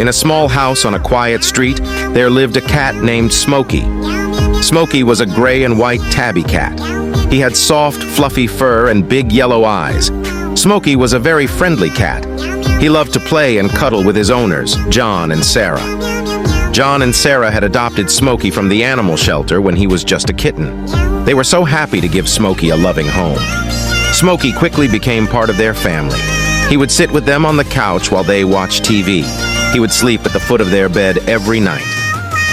In a small house on a quiet street, there lived a cat named Smokey. Smokey was a gray and white tabby cat. He had soft, fluffy fur and big yellow eyes. Smokey was a very friendly cat. He loved to play and cuddle with his owners, John and Sarah. John and Sarah had adopted Smokey from the animal shelter when he was just a kitten. They were so happy to give Smokey a loving home. Smokey quickly became part of their family. He would sit with them on the couch while they watched TV. He would sleep at the foot of their bed every night.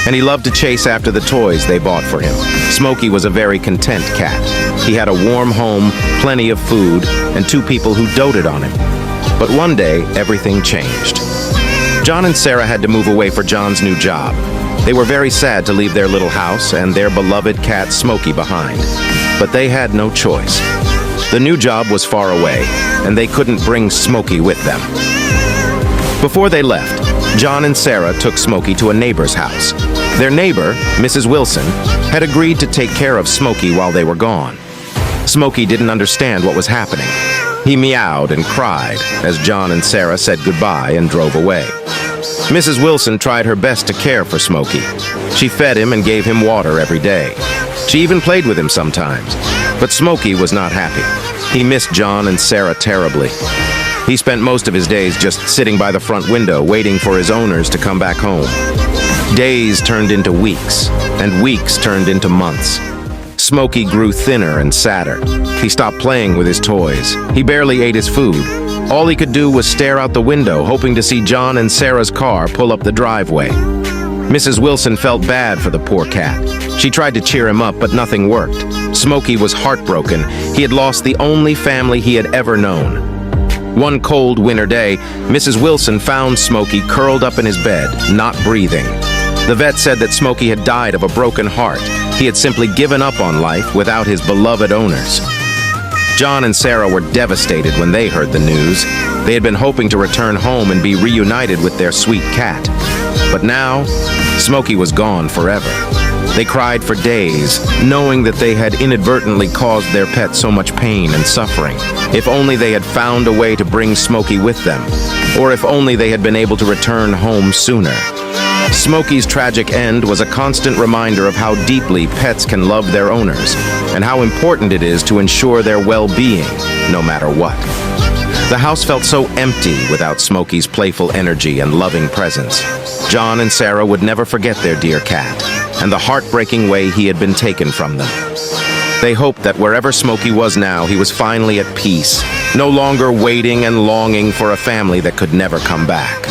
And he loved to chase after the toys they bought for him. Smokey was a very content cat. He had a warm home, plenty of food, and 2 people who doted on him. But one day, everything changed. John and Sarah had to move away for John's new job. They were very sad to leave their little house and their beloved cat Smokey behind. But they had no choice. The new job was far away, and they couldn't bring Smokey with them. Before they left, John and Sarah took Smokey to a neighbor's house. Their neighbor, Mrs. Wilson, had agreed to take care of Smokey while they were gone. Smokey didn't understand what was happening. He meowed and cried as John and Sarah said goodbye and drove away. Mrs. Wilson tried her best to care for Smokey. She fed him and gave him water every day. She even played with him sometimes. But Smokey was not happy. He missed John and Sarah terribly. He spent most of his days just sitting by the front window waiting for his owners to come back home. Days turned into weeks, and weeks turned into months. Smokey grew thinner and sadder. He stopped playing with his toys. He barely ate his food. All he could do was stare out the window, hoping to see John and Sarah's car pull up the driveway. Mrs. Wilson felt bad for the poor cat. She tried to cheer him up, but nothing worked. Smokey was heartbroken. He had lost the only family he had ever known. One cold winter day, Mrs. Wilson found Smokey curled up in his bed, not breathing. The vet said that Smokey had died of a broken heart. He had simply given up on life without his beloved owners. John and Sarah were devastated when they heard the news. They had been hoping to return home and be reunited with their sweet cat. But now, Smokey was gone forever. They cried for days, knowing that they had inadvertently caused their pet so much pain and suffering. If only they had found a way to bring Smokey with them, or if only they had been able to return home sooner. Smokey's tragic end was a constant reminder of how deeply pets can love their owners, and how important it is to ensure their well-being, no matter what. The house felt so empty without Smokey's playful energy and loving presence. John and Sarah would never forget their dear cat, and the heartbreaking way he had been taken from them. They hoped that wherever Smokey was now, he was finally at peace, no longer waiting and longing for a family that could never come back.